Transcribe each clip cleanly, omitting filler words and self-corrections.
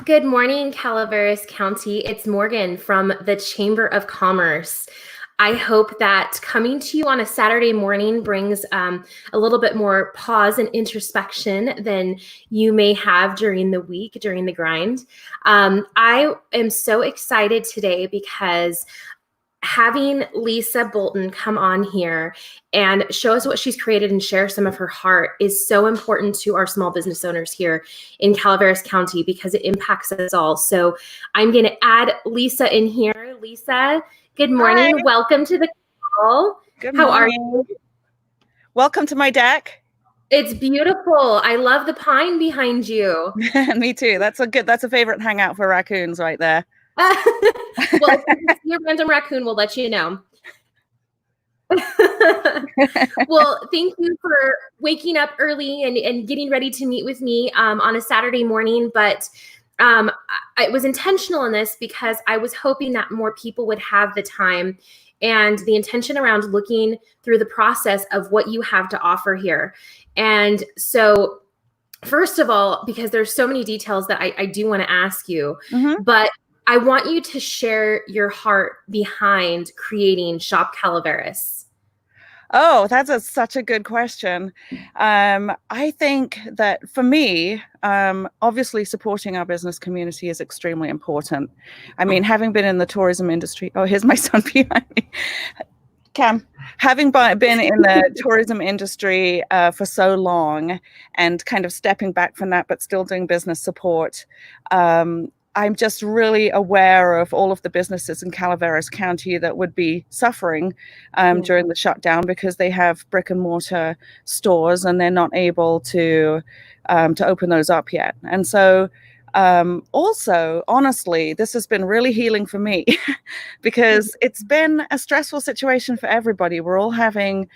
Good morning, Calaveras County. It's Morgan from the Chamber of Commerce. I hope that coming to you on a Saturday morning brings a little bit more pause and introspection than you may have during the week, during the grind. I am so excited today because having Lisa Boulton come on here and show us what she's created and share some of her heart is so important to our small business owners here in Calaveras County because it impacts us all. So I'm going to add Lisa in here. Lisa, good morning. Hi. Welcome to the call. Good How morning. are you? Welcome to my deck. It's beautiful. I love the pine behind you. Me too. That's a favorite hangout for raccoons right there. Well, if you see a random raccoon, we'll let you know. Well, thank you for waking up early and getting ready to meet with me on a Saturday morning. But it was intentional in this because I was hoping that more people would have the time and the intention around looking through the process of what you have to offer here. And so, first of all, because there's so many details that I do want to ask you, but I want you to share your heart behind creating Shop Calaveras. Oh, that's such a good question. I think that for me, obviously supporting our business community is extremely important. I mean, having been in the tourism industry, oh, here's my son behind me. Cam, having been in the tourism industry for so long and kind of stepping back from that, but still doing business support, I'm just really aware of all of the businesses in Calaveras County that would be suffering during the shutdown because they have brick and mortar stores and they're not able to open those up yet. And so also, honestly, this has been really healing for me because it's been a stressful situation for everybody. We're all having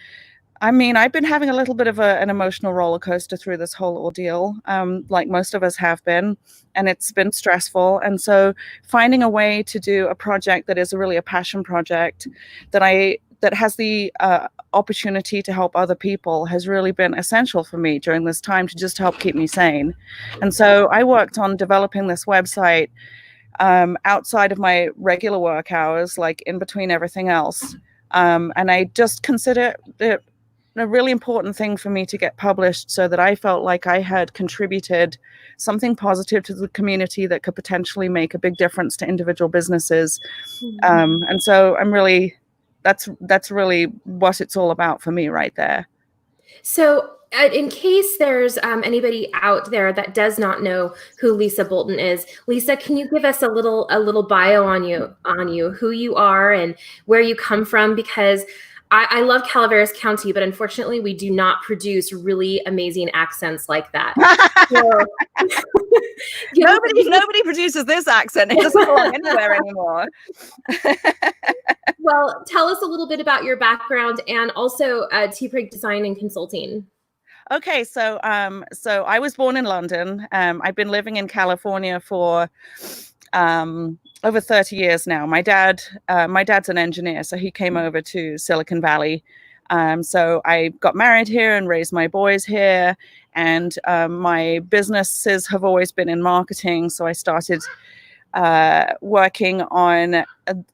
I've been having a little bit of an emotional roller coaster through this whole ordeal, like most of us have been, and it's been stressful. And so finding a way to do a project that is really a passion project that has the opportunity to help other people has really been essential for me during this time to just help keep me sane. And so I worked on developing this website outside of my regular work hours, like in between everything else. And I just consider it a really important thing for me to get published so that I felt like I had contributed something positive to the community that could potentially make a big difference to individual businesses. And so that's really what it's all about for me right there. So in case there's anybody out there that does not know who Lisa Boulton is, Lisa, can you give us a little bio on you, who you are and where you come from? Because I love Calaveras County, but unfortunately we do not produce really amazing accents like that. So, nobody produces this accent. It doesn't belong anywhere anymore. Well, tell us a little bit about your background and also T-Prig Design and Consulting. Okay, so I was born in London. I've been living in California for over 30 years now. My dad's an engineer, so he came over to Silicon Valley. So I got married here and raised my boys here. And my businesses have always been in marketing. So I started working on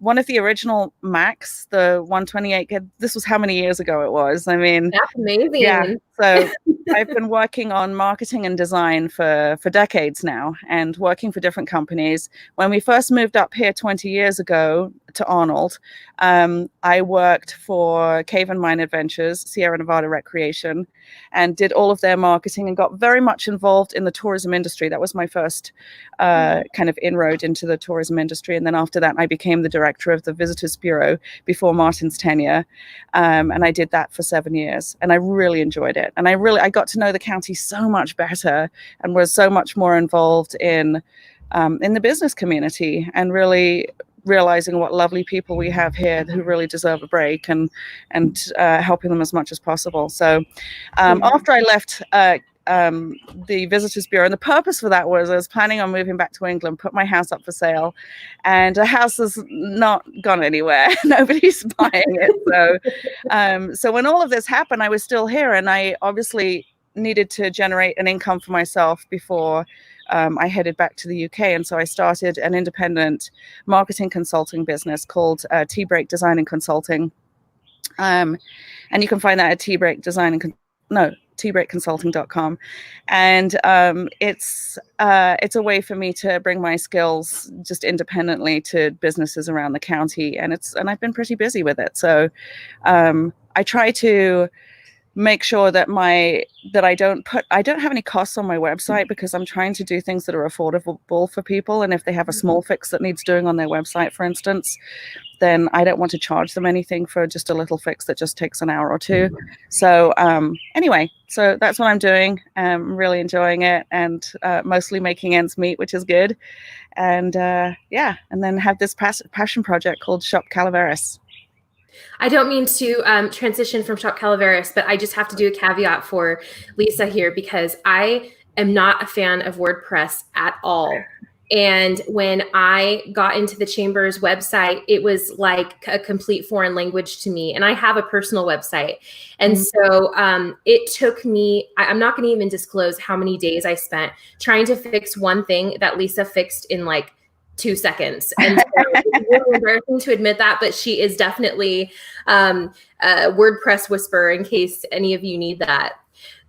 one of the original Macs, the 128. This was how many years ago it was. I mean, that's amazing. Yeah. So I've been working on marketing and design for decades now and working for different companies. When we first moved up here 20 years ago to Arnold, I worked for Cave and Mine Adventures, Sierra Nevada Recreation, and did all of their marketing and got very much involved in the tourism industry. That was my first kind of inroad into the tourism industry. And then after that, I became the director of the Visitors Bureau before Martin's tenure. And I did that for 7 years and I really enjoyed it. And I got to know the county so much better and was so much more involved in the business community and really realizing what lovely people we have here who really deserve a break and helping them as much as possible. So after I left the Visitors Bureau, and the purpose for that was I was planning on moving back to England, put my house up for sale, and the house has not gone anywhere. Nobody's buying it. So when all of this happened, I was still here, and I obviously needed to generate an income for myself before I headed back to the UK. And so I started an independent marketing consulting business called Tea Break Design and Consulting. And you can find that at teabreakconsulting.com. And it's a way for me to bring my skills just independently to businesses around the county. And I've been pretty busy with it. So I try to make sure that I don't have any costs on my website, because I'm trying to do things that are affordable for people. And if they have a small fix that needs doing on their website, for instance, then I don't want to charge them anything for just a little fix that just takes an hour or two. So anyway, so that's what I'm doing. I'm really enjoying it, and mostly making ends meet, which is good. And yeah, and then have this passion project called Shop Calaveras. I don't mean to transition from Shop Calaveras, but I just have to do a caveat for Lisa here, because I am not a fan of WordPress at all. And when I got into the Chamber's website, it was like a complete foreign language to me. And I have a personal website. And so it took me, I'm not going to even disclose how many days I spent trying to fix one thing that Lisa fixed in like 2 seconds. And so it's really embarrassing to admit that, but she is definitely a WordPress whisperer, in case any of you need that.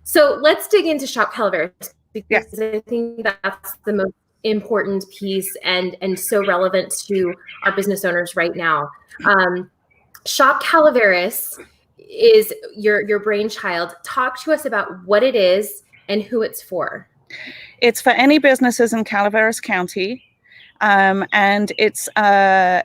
So let's dig into Shop Calaveras, because I think that's the most important piece and so relevant to our business owners right now. Shop Calaveras is your brainchild. Talk to us about what it is and who it's for. It's for any businesses in Calaveras County. And it's a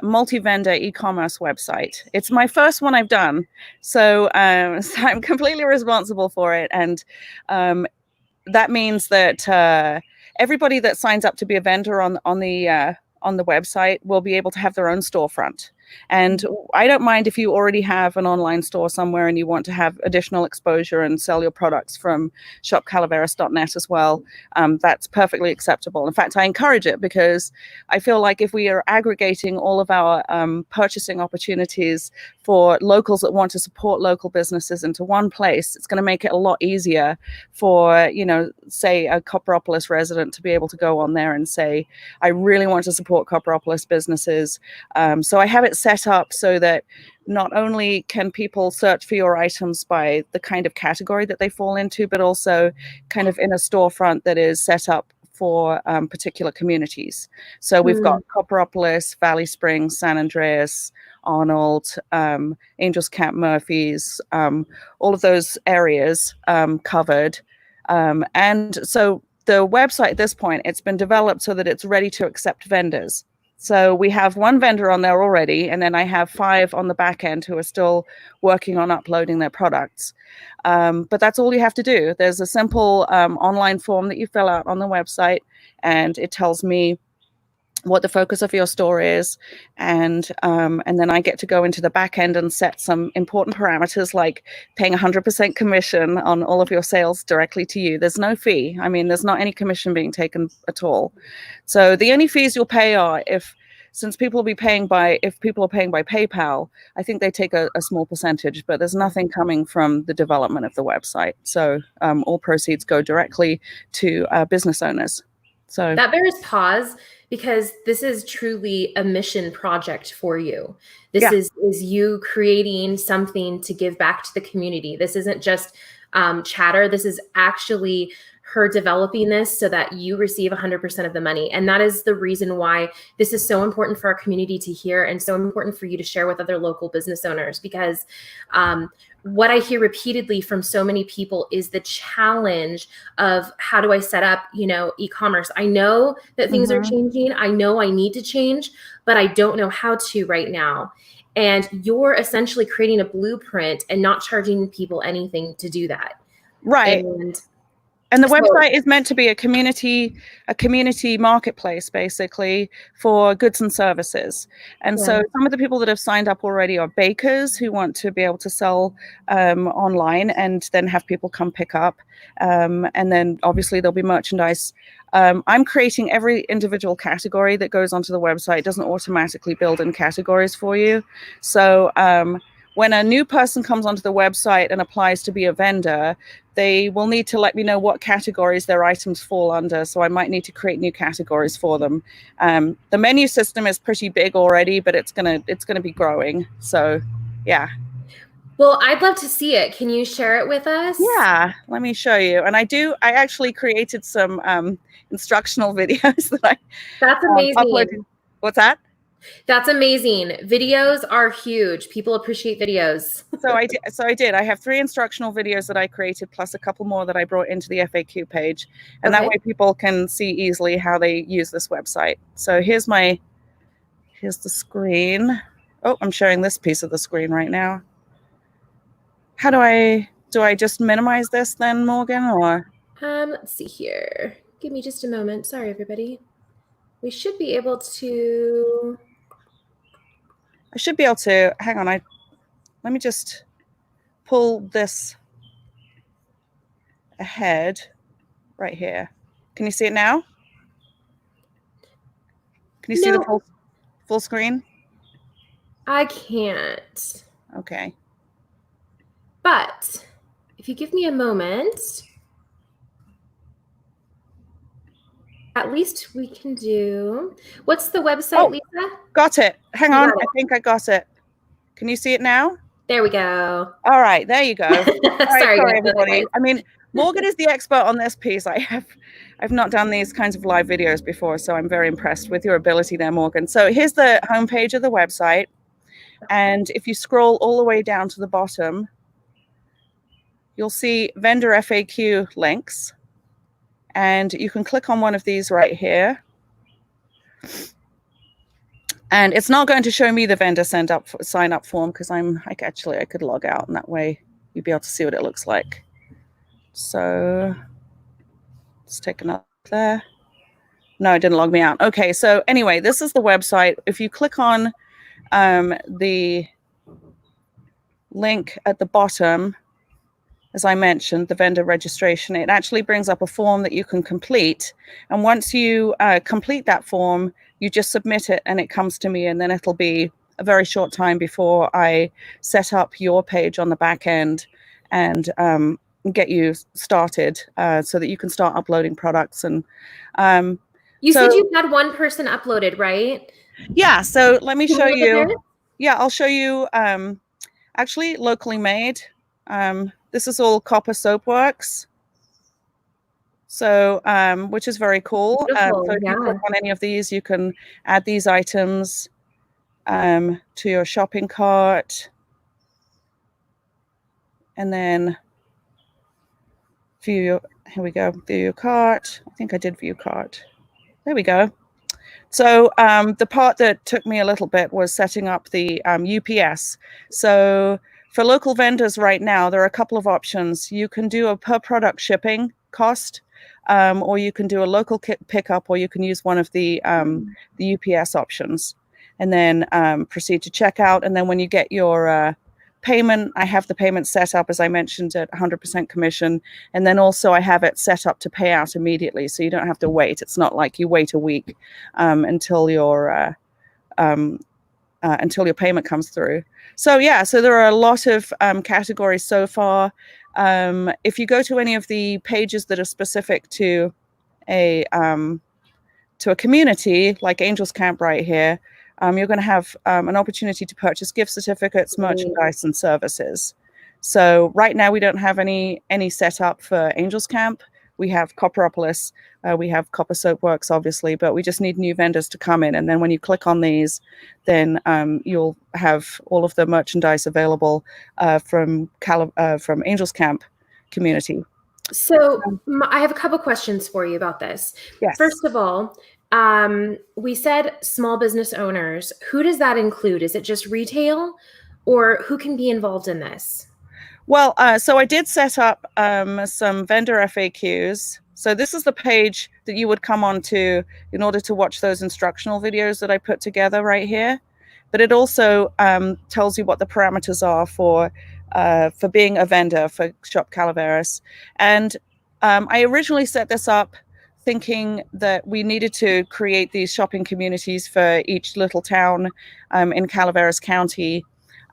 multi-vendor e-commerce website. It's my first one I've done, so I'm completely responsible for it. And that means that everybody that signs up to be a vendor on the website will be able to have their own storefront. And I don't mind if you already have an online store somewhere and you want to have additional exposure and sell your products from shopcalaveras.net as well. That's perfectly acceptable. In fact, I encourage it, because I feel like if we are aggregating all of our purchasing opportunities for locals that want to support local businesses into one place, it's going to make it a lot easier for, say a Copperopolis resident to be able to go on there and say, I really want to support Copperopolis businesses. So I have it set up so that not only can people search for your items by the kind of category that they fall into, but also kind of in a storefront that is set up for particular communities. So we've got Copperopolis, Valley Springs, San Andreas, Arnold, Angels Camp, Murphys, all of those areas covered. And so the website at this point, it's been developed so that it's ready to accept vendors. So we have one vendor on there already, and then I have 5 on the back end who are still working on uploading their products. But that's all you have to do. There's a simple online form that you fill out on the website, and it tells me what the focus of your store is, and then I get to go into the back end and set some important parameters, like paying 100% commission on all of your sales directly to you. There's no fee. I mean, there's not any commission being taken at all. So the only fees you'll pay are since people will be paying if people are paying by PayPal, I think they take a small percentage, but there's nothing coming from the development of the website. So all proceeds go directly to business owners. So that bears pause, because this is truly a mission project for you. This is you creating something to give back to the community. This isn't just chatter. This is actually her developing this so that you receive 100% of the money. And that is the reason why this is so important for our community to hear, and so important for you to share with other local business owners, because what I hear repeatedly from so many people is the challenge of, how do I set up, e-commerce? I know that things are changing. I know I need to change, but I don't know how to right now. And you're essentially creating a blueprint and not charging people anything to do that. Right. And the website is meant to be a community marketplace, basically, for goods and services. And so some of the people that have signed up already are bakers who want to be able to sell online and then have people come pick up. And then obviously there'll be merchandise. I'm creating every individual category that goes onto the website. It doesn't automatically build in categories for you. So when a new person comes onto the website and applies to be a vendor, they will need to let me know what categories their items fall under. So I might need to create new categories for them. The menu system is pretty big already, but it's gonna be growing. So yeah. Well, I'd love to see it. Can you share it with us? Yeah, let me show you. And I actually created some instructional videos that That's amazing. uploaded. What's that? That's amazing. Videos are huge. People appreciate videos. So I did. I have 3 instructional videos that I created, plus a couple more that I brought into the FAQ page. And that way people can see easily how they use this website. So here's the screen. Oh, I'm showing this piece of the screen right now. How do I just minimize this then, Morgan, or? Let's see here. Give me just a moment. Sorry, everybody. We should be able to. I should be able to, hang on, let me just pull this ahead right here. Can you see it now? Can you see the full screen? I can't. Okay. But if you give me a moment, at least we can do. What's the website, Lisa? Got it. Hang on. I think I got it. Can you see it now? There we go. All right. There you go. All right, sorry everybody. I mean, Morgan is the expert on this piece. I've not done these kinds of live videos before, so I'm very impressed with your ability there, Morgan. So here's the homepage of the website. And if you scroll all the way down to the bottom, you'll see vendor FAQ links. And you can click on one of these right here. And it's not going to show me the vendor sign up form because I could log out, and that way you'd be able to see what it looks like. So let's take another there. No, it didn't log me out. Okay, so anyway, this is the website. If you click on the link at the bottom, as I mentioned, the vendor registration, it actually brings up a form that you can complete. And once you complete that form, you just submit it and it comes to me, and then it'll be a very short time before I set up your page on the back end and get you started so that you can start uploading products. And you said you had one person uploaded, right? Yeah, so let me show you. Yeah, I'll show you actually locally made. This is all copper soapworks. So, which is very cool. So if you click on any of these, you can add these items to your shopping cart. And then here we go, view your cart. I think I did view cart. There we go. So the part that took me a little bit was setting up the UPS. So for local vendors right now, there are a couple of options. You can do a per product shipping cost, or you can do a local pickup, or you can use one of the UPS options, and then proceed to checkout. And then when you get your payment, I have the payment set up, as I mentioned, at 100% commission. And then also I have it set up to pay out immediately, so you don't have to wait. It's not like you wait a week until your payment comes through. So yeah, so there are a lot of categories so far. If you go to any of the pages that are specific to a community, like Angels Camp right here, you're going to have an opportunity to purchase gift certificates, merchandise, and services. So right now we don't have any set up for Angels Camp. We have COPPEROPOLIS, we have Copper Soapworks, obviously, but we just need new vendors to come in. And then when you click on these, then you'll have all of the merchandise available from Angels Camp community. So I have a couple questions for you about this. Yes. First of all, we said small business owners. Who does that include? Is it just retail, or who can be involved in this? Well, so I did set up some vendor FAQs. So this is the page that you would come onto in order to watch those instructional videos that I put together right here. But it also tells you what the parameters are for being a vendor for Shop Calaveras. And I originally set this up thinking that we needed to create these shopping communities for each little town in Calaveras County.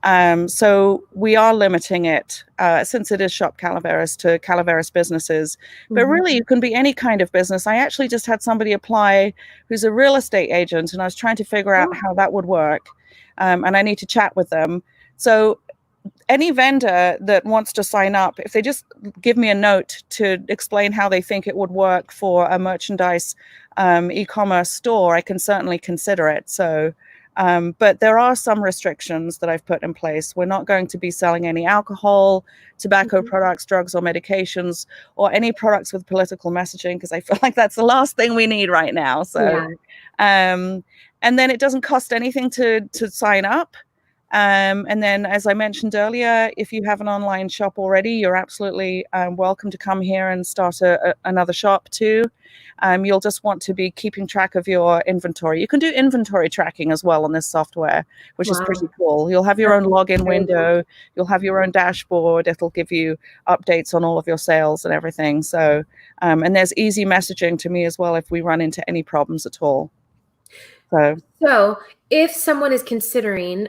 So we are limiting it, since it is Shop Calaveras, to Calaveras businesses. But really, you can be any kind of business. I actually just had somebody apply who's a real estate agent, and I was trying to figure out how that would work. And I need to chat with them. So any vendor that wants to sign up, if they just give me a note to explain how they think it would work for a merchandise e-commerce store, I can certainly consider it. So, but there are some restrictions that I've put in place. We're not going to be selling any alcohol, tobacco products, drugs, or medications, or any products with political messaging, because I feel like that's the last thing we need right now. So, and then it doesn't cost anything to sign up. And then, as I mentioned earlier, if you have an online shop already, you're absolutely welcome to come here and start another shop too. You'll just want to be keeping track of your inventory. You can do inventory tracking as well on this software, which is pretty cool. You'll have your own login window. You'll have your own dashboard. It'll give you updates on all of your sales and everything. So, and there's easy messaging to me as well if we run into any problems at all. So if someone is considering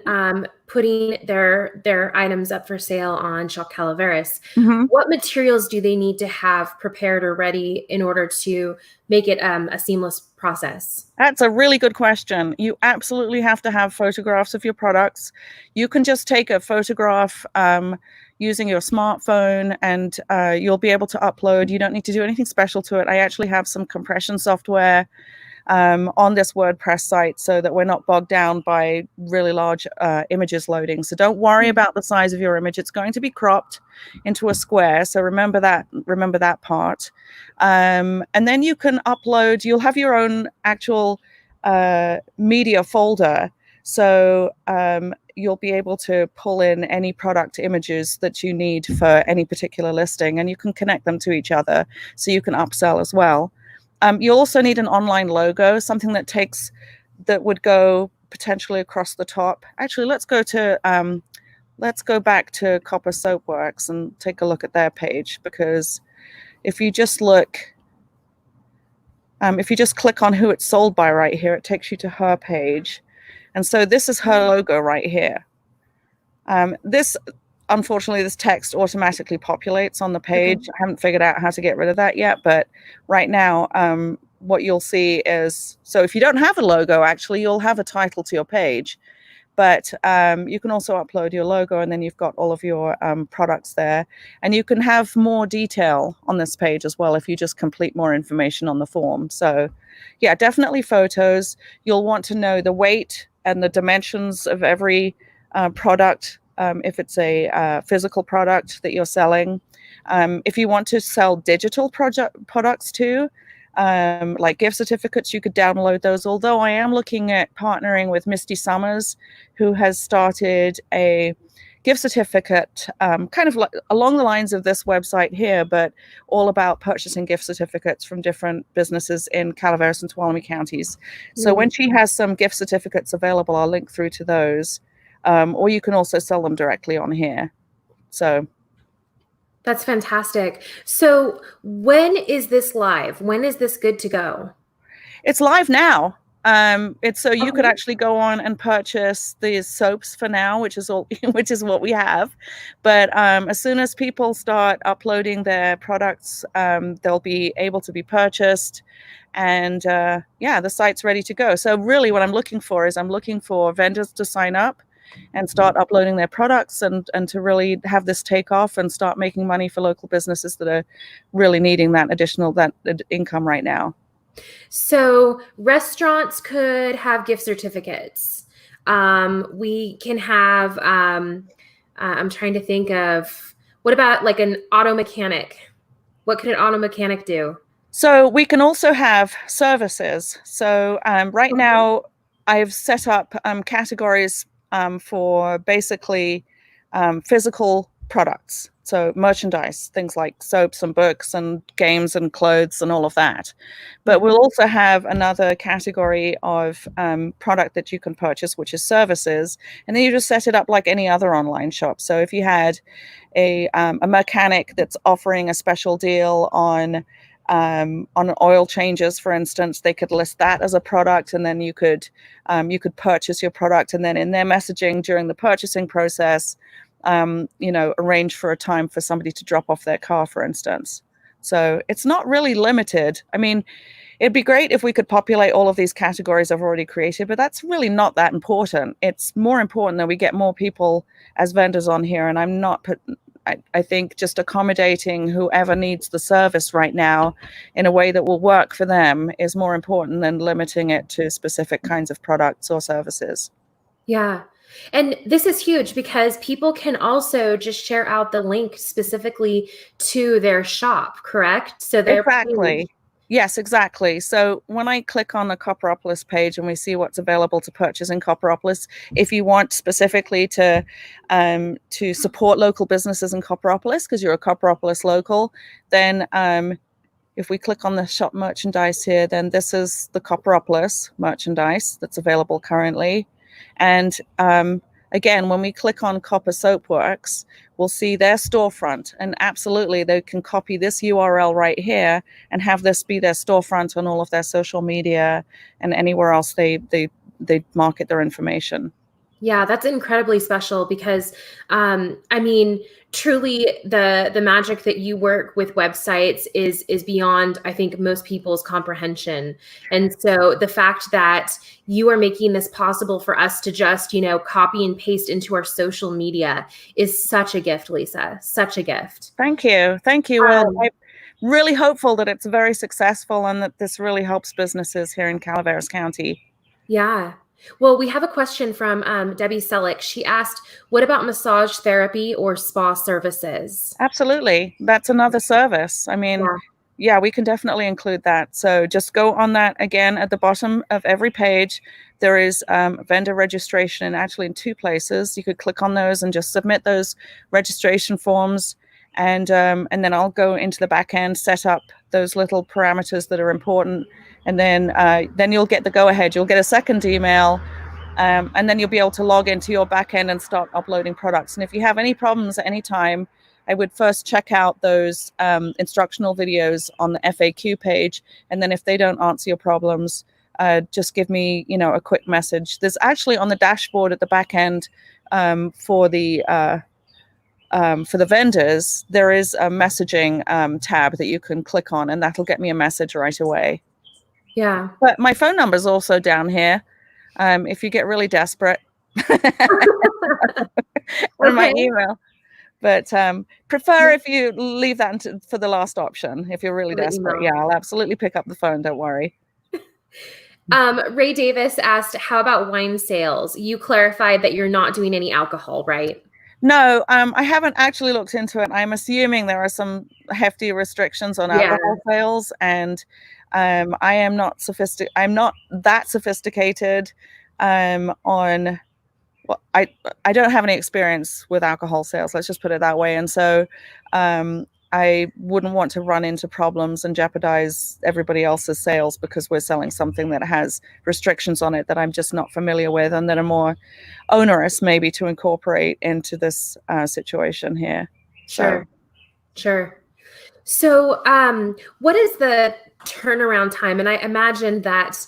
putting their items up for sale on Shop Calaveras, what materials do they need to have prepared or ready in order to make it a seamless process? That's a really good question. You absolutely have to have photographs of your products. You can just take a photograph using your smartphone, and you'll be able to upload. You don't need to do anything special to it. I actually have some compression software on this WordPress site so that we're not bogged down by really large images loading. So don't worry about the size of your image. It's going to be cropped into a square. So remember that part. And then you can upload, you'll have your own actual media folder. So you'll be able to pull in any product images that you need for any particular listing, and you can connect them to each other so you can upsell as well. You'll also need an online logo, something that would go potentially across the top. Actually, let's go back to Copper Soapworks and take a look at their page, because if you just click on who it's sold by right here, it takes you to her page. And so this is her logo right here. Unfortunately, this text automatically populates on the page. I haven't figured out how to get rid of that yet, but right now, what you'll see is, so if you don't have a logo, actually, you'll have a title to your page, but you can also upload your logo, and then you've got all of your products there, and you can have more detail on this page as well if you just complete more information on the form. So yeah, definitely photos. You'll want to know the weight and the dimensions of every product, if it's a physical product that you're selling. If you want to sell digital products too, like gift certificates, you could download those. Although I am looking at partnering with Misty Summers, who has started a gift certificate, kind of like along the lines of this website here, but all about purchasing gift certificates from different businesses in Calaveras and Tuolumne counties. So when she has some gift certificates available, I'll link through to those. Or you can also sell them directly on here. So that's fantastic. So when is this live? When is this good to go? It's live now. It's so you could actually go on and purchase these soaps for now, which is what we have. But as soon as people start uploading their products, they'll be able to be purchased. And yeah, the site's ready to go. So really what I'm looking for vendors to sign up and start uploading their products, and to really have this take off and start making money for local businesses that are really needing that additional income right now. So restaurants could have gift certificates. We can have, I'm trying to think of, what about like an auto mechanic? What could an auto mechanic do? So we can also have services. So right now I've set up categories for basically physical products. So merchandise, things like soaps and books and games and clothes and all of that. But we'll also have another category of product that you can purchase, which is services. And then you just set it up like any other online shop. So if you had a mechanic that's offering a special deal on on oil changes, for instance, they could list that as a product, and then you could purchase your product, and then in their messaging during the purchasing process, arrange for a time for somebody to drop off their car, for instance. So it's not really limited. I mean, it'd be great if we could populate all of these categories I've already created, but that's really not that important. It's more important that we get more people as vendors on here, and I think just accommodating whoever needs the service right now in a way that will work for them is more important than limiting it to specific kinds of products or services. Yeah. And this is huge because people can also just share out the link specifically to their shop, correct? So Exactly. Yes, exactly. So when I click on the Copperopolis page and we see what's available to purchase in Copperopolis, if you want specifically to support local businesses in Copperopolis because you're a Copperopolis local, then if we click on the shop merchandise here, then this is the Copperopolis merchandise that's available currently. And again, when we click on Copper Soapworks, we'll see their storefront, and absolutely they can copy this URL right here and have this be their storefront on all of their social media and anywhere else they market their information. Yeah, that's incredibly special because, I mean, truly the magic that you work with websites is beyond, I think, most people's comprehension. And so the fact that you are making this possible for us to just, copy and paste into our social media is such a gift, Lisa, such a gift. Thank you. Thank you. Well, I'm really hopeful that it's very successful and that this really helps businesses here in Calaveras County. Yeah. Well, we have a question from Debbie Selleck. She asked, what about massage therapy or spa services? Absolutely. That's another service. I mean, yeah, we can definitely include that. So just go on that again at the bottom of every page. There is vendor registration, actually in 2 places. You could click on those and just submit those registration forms. And then I'll go into the back end, set up those little parameters that are important. And then you'll get the go-ahead. You'll get a second email, and then you'll be able to log into your backend and start uploading products. And if you have any problems at any time, I would first check out those instructional videos on the FAQ page. And then if they don't answer your problems, just give me, a quick message. There's actually on the dashboard at the backend for the vendors, there is a messaging tab that you can click on, and that'll get me a message right away. Yeah. But my phone number is also down here. If you get really desperate, or my email. But prefer if you leave that for the last option. If you're really desperate, yeah, I'll absolutely pick up the phone. Don't worry. Ray Davis asked, "How about wine sales?" You clarified that you're not doing any alcohol, right? No, I haven't actually looked into it. I'm assuming there are some hefty restrictions on alcohol sales, and I'm not that sophisticated on. Well, I don't have any experience with alcohol sales. Let's just put it that way. And so I wouldn't want to run into problems and jeopardize everybody else's sales because we're selling something that has restrictions on it that I'm just not familiar with and that are more onerous maybe to incorporate into this situation here. Sure. So what is the turnaround time? And I imagine that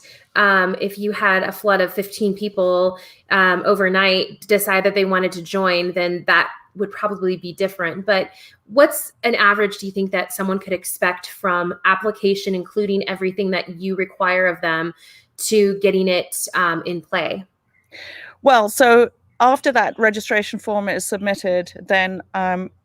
if you had a flood of 15 people overnight decide that they wanted to join, then that would probably be different. But what's an average, do you think, that someone could expect from application, including everything that you require of them, to getting it in play? Well, so after that registration form is submitted, then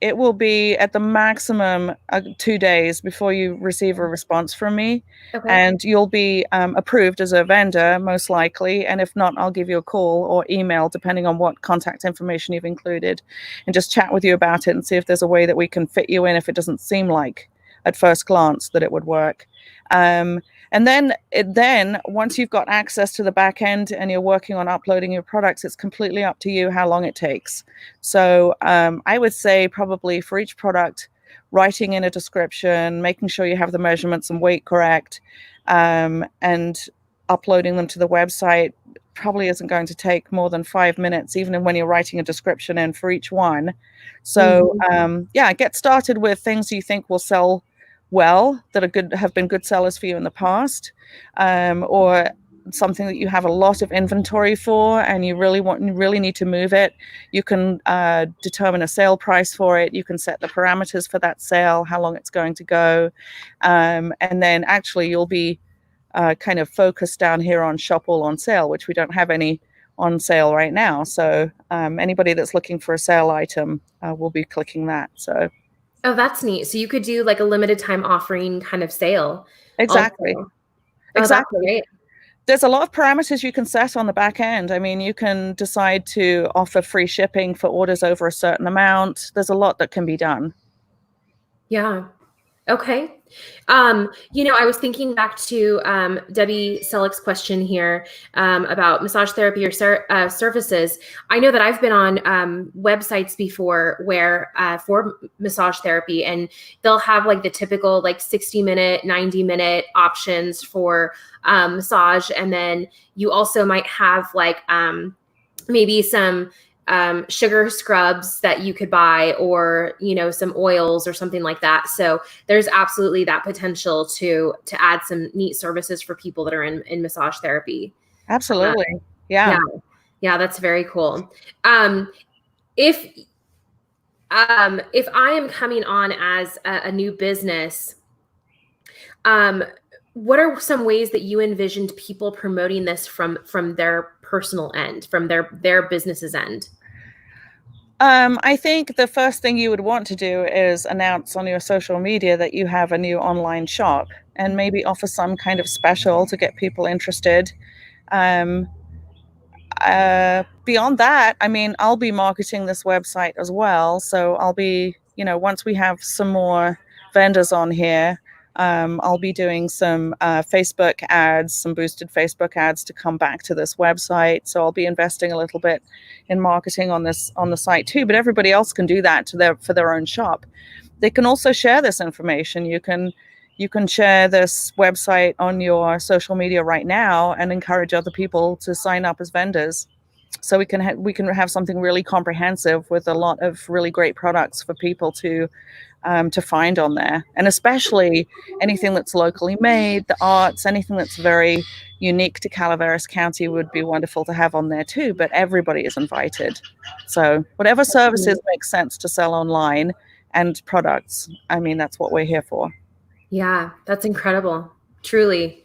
it will be at the maximum 2 days before you receive a response from me. Okay. And you'll be approved as a vendor, most likely. And if not, I'll give you a call or email, depending on what contact information you've included, and just chat with you about it and see if there's a way that we can fit you in if it doesn't seem like at first glance that it would work. And then once you've got access to the back end and you're working on uploading your products, it's completely up to you how long it takes. So I would say probably for each product, writing in a description, making sure you have the measurements and weight correct, and uploading them to the website probably isn't going to take more than 5 minutes, even when you're writing a description in for each one. So get started with things you think will sell well, that have been good sellers for you in the past, or something that you have a lot of inventory for and you really need to move it. You can determine a sale price for it. You can set the parameters for that sale, how long it's going to go, and then actually you'll be kind of focused down here on Shop All on Sale, which we don't have any on sale right now. So anybody that's looking for a sale item will be clicking that. So Oh, that's neat. So you could do like a limited time offering kind of sale. exactly. Also. Oh, that's Exactly. great. There's a lot of parameters you can set on the back end. I mean, you can decide to offer free shipping for orders over a certain amount. There's a lot that can be done. Yeah. Okay. I was thinking back to Debbie Selleck's question here about massage therapy or services. I know that I've been on websites before where for massage therapy, and they'll have like the typical like 60-minute, 90-minute options for massage. And then you also might have like maybe some sugar scrubs that you could buy, or some oils or something like that. So there's absolutely that potential to add some neat services for people that are in massage therapy. Absolutely. Yeah. That's very cool. If I am coming on as a new business, what are some ways that you envisioned people promoting this from their personal end, from their business's end? I think the first thing you would want to do is announce on your social media that you have a new online shop and maybe offer some kind of special to get people interested. Beyond that, I mean, I'll be marketing this website as well. So I'll be, once we have some more vendors on here, I'll be doing some Facebook ads, some boosted Facebook ads to come back to this website. So I'll be investing a little bit in marketing on the site too. But everybody else can do that for their own shop. They can also share this information. You can share this website on your social media right now and encourage other people to sign up as vendors. So we can have something really comprehensive with a lot of really great products for people to find on there. And especially anything that's locally made, the arts, anything that's very unique to Calaveras County would be wonderful to have on there too. But everybody is invited. So whatever services make sense to sell online and products, I mean, that's what we're here for. Yeah, that's incredible. Truly.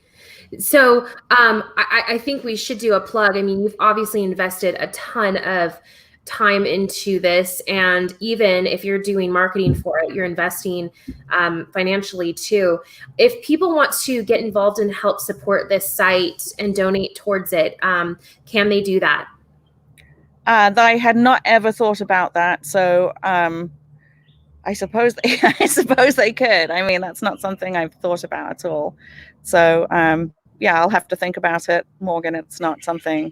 So I think we should do a plug. I mean, you've obviously invested a ton of time into this. And even if you're doing marketing for it, you're investing financially too. If people want to get involved and help support this site and donate towards it, can they do that? I had not ever thought about that. So I suppose they could. I mean, that's not something I've thought about at all. So yeah, I'll have to think about it, Morgan. It's not something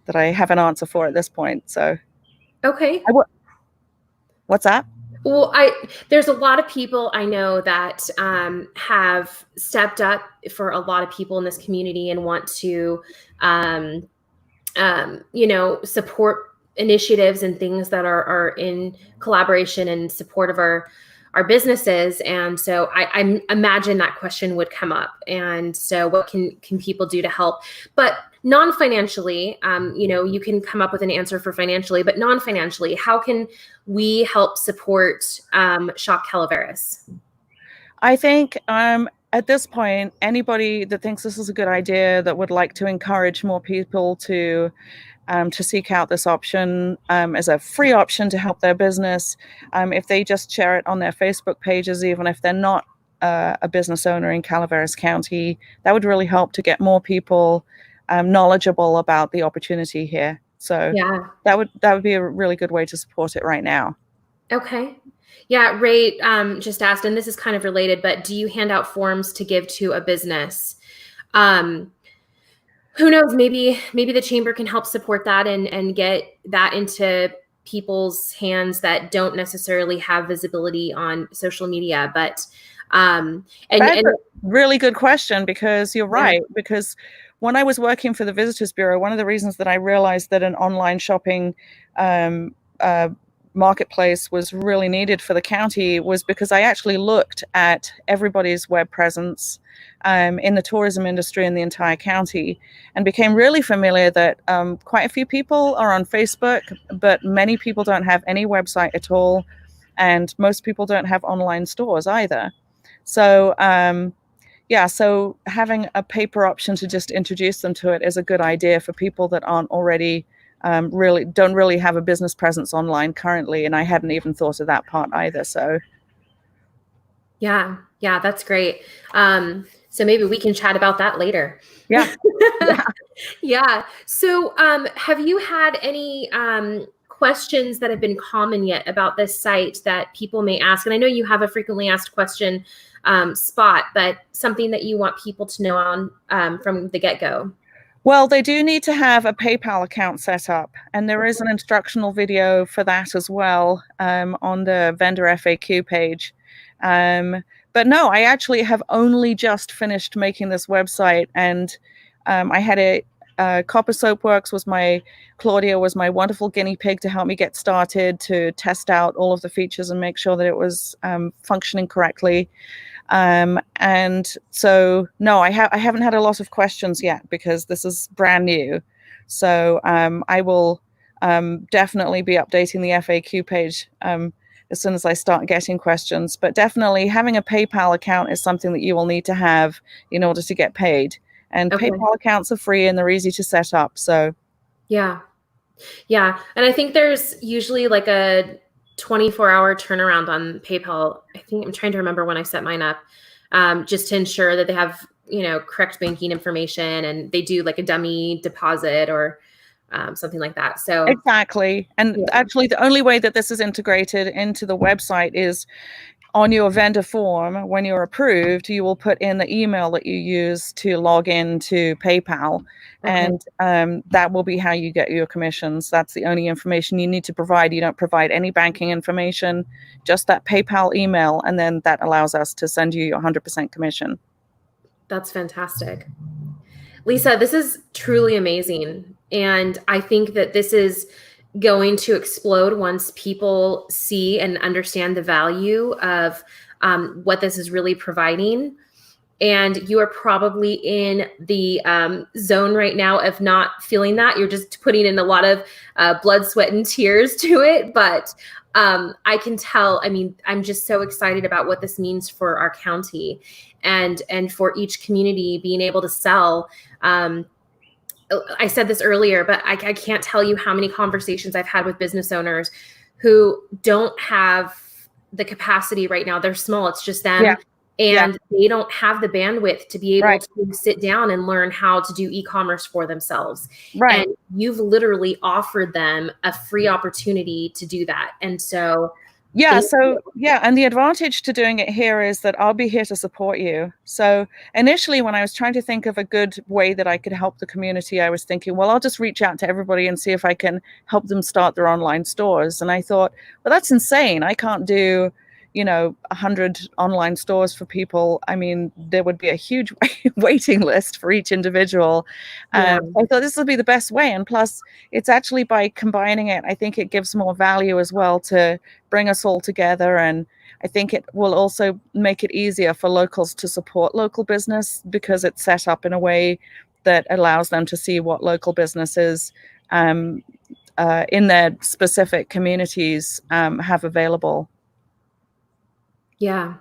that I have an answer for at this point. So okay. What's that? Well, there's a lot of people I know that have stepped up for a lot of people in this community and want to, support initiatives and things that are in collaboration and support of our businesses. And so I imagine that question would come up. And so what can people do to help? But non-financially, you can come up with an answer for financially, but non-financially, how can we help support Shop Calaveras? I think at this point, anybody that thinks this is a good idea, that would like to encourage more people to seek out this option as a free option to help their business, if they just share it on their Facebook pages, even if they're not a business owner in Calaveras County, that would really help to get more people knowledgeable about the opportunity here. So yeah, that would be a really good way to support it right now. Okay. Yeah, Ray just asked, and this is kind of related, but do you hand out forms to give to a business? Who knows, maybe the chamber can help support that and get that into people's hands that don't necessarily have visibility on social media. But that's a really good question, because you're right. Because when I was working for the Visitors Bureau, one of the reasons that I realized that an online shopping marketplace was really needed for the county was because I actually looked at everybody's web presence in the tourism industry in the entire county, and became really familiar that quite a few people are on Facebook, but many people don't have any website at all, and most people don't have online stores either. So yeah, so having a paper option to just introduce them to it is a good idea for people that aren't already don't really have a business presence online currently. And I hadn't even thought of that part either. So yeah, that's great. So maybe we can chat about that later. yeah. Yeah. Yeah. So have you had any questions that have been common yet about this site that people may ask? And I know you have a frequently asked question spot, but something that you want people to know on from the get-go. Well, they do need to have a PayPal account set up, and there is an instructional video for that as well on the vendor FAQ page. But no, I actually have only just finished making this website, and I had Copper Soapworks Claudia was my wonderful guinea pig to help me get started, to test out all of the features and make sure that it was functioning correctly. And so, no, I haven't had a lot of questions yet because this is brand new. So I will definitely be updating the FAQ page as soon as I start getting questions. But definitely having a PayPal account is something that you will need to have in order to get paid. And Okay. PayPal accounts are free and they're easy to set up. So yeah. And I think there's usually like a 24-hour turnaround on PayPal. I think I'm trying to remember when I set mine up, just to ensure that they have, correct banking information, and they do like a dummy deposit or something like that. So exactly. And actually the only way that this is integrated into the website is on your vendor form. When you're approved, you will put in the email that you use to log in to PayPal. Okay. And that will be how you get your commissions. That's the only information you need to provide. You don't provide any banking information, just that PayPal email, and then that allows us to send you your 100% commission. That's fantastic. Lisa, this is truly amazing. And I think that this is going to explode once people see and understand the value of what this is really providing. And you are probably in the zone right now of not feeling that. You're just putting in a lot of blood, sweat, and tears to it. But I can tell, I'm just so excited about what this means for our county and for each community being able to sell. I said this earlier, but I can't tell you how many conversations I've had with business owners who don't have the capacity right now. They're small. It's just them. Yeah. And they don't have the bandwidth to be able Right. to sit down and learn how to do e-commerce for themselves. Right. And you've literally offered them a free opportunity to do that. And so yeah, and the advantage to doing it here is that I'll be here to support you. So initially, when I was trying to think of a good way that I could help the community, I was thinking, well, I'll just reach out to everybody and see if I can help them start their online stores. And I thought, well, that's insane. I can't do 100 online stores for people. I mean, there would be a huge waiting list for each individual. I thought this would be the best way. And plus, it's actually by combining it, I think it gives more value as well to bring us all together. And I think it will also make it easier for locals to support local business because it's set up in a way that allows them to see what local businesses in their specific communities have available. Yeah.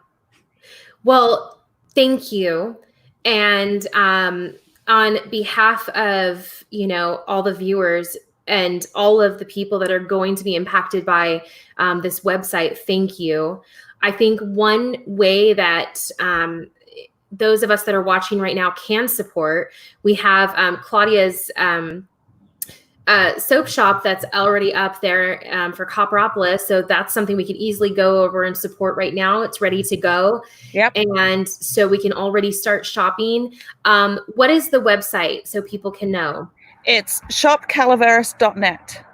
Well, thank you. And on behalf of, all the viewers and all of the people that are going to be impacted by this website, thank you. I think one way that those of us that are watching right now can support, we have Claudia's soap shop that's already up there for COPPEROPOLIS. So that's something we can easily go over and support right now. It's ready to go. Yep. And so we can already start shopping. What is the website so people can know? It's shopcalaveras.net.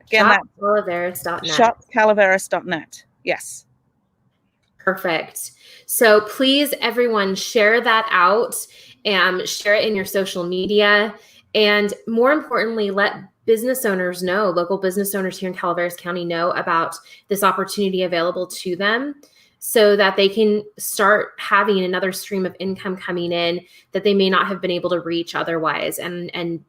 Again, Shopcalaveras.net. Shopcalaveras.net. Yes. Perfect. So please, everyone, share that out and share it in your social media. And more importantly, let business owners know, local business owners here in Calaveras County know about this opportunity available to them so that they can start having another stream of income coming in that they may not have been able to reach otherwise. And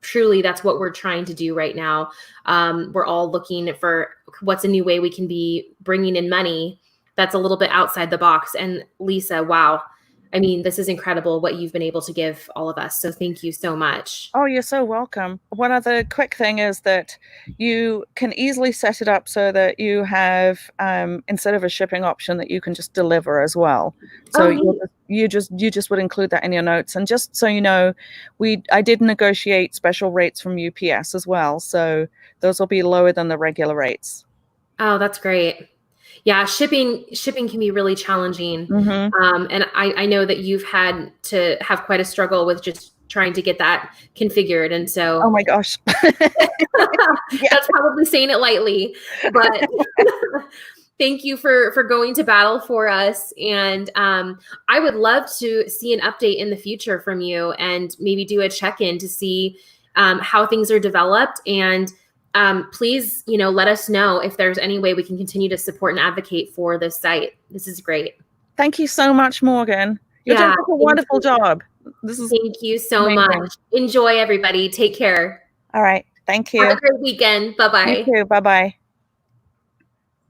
truly, that's what we're trying to do right now. We're all looking for what's a new way we can be bringing in money that's a little bit outside the box. And Lisa, wow. I mean, this is incredible what you've been able to give all of us. So thank you so much. Oh, you're so welcome. One other quick thing is that you can easily set it up so that you have, instead of a shipping option, that you can just deliver as well. So you just would include that in your notes. And just so you know, I did negotiate special rates from UPS as well. So those will be lower than the regular rates. Oh, that's great. Yeah, shipping can be really challenging. And I know that you've had to have quite a struggle with just trying to get that configured. And so, oh my gosh, that's probably saying it lightly, but thank you for going to battle for us. And I would love to see an update in the future from you and maybe do a check-in to see how things are developed. And please, let us know if there's any way we can continue to support and advocate for this site. This is great. Thank you so much, Morgan. You're doing a wonderful job. Thank you so much. Enjoy, everybody. Take care. All right. Thank you. Have a great weekend. Bye-bye. You too. Bye-bye.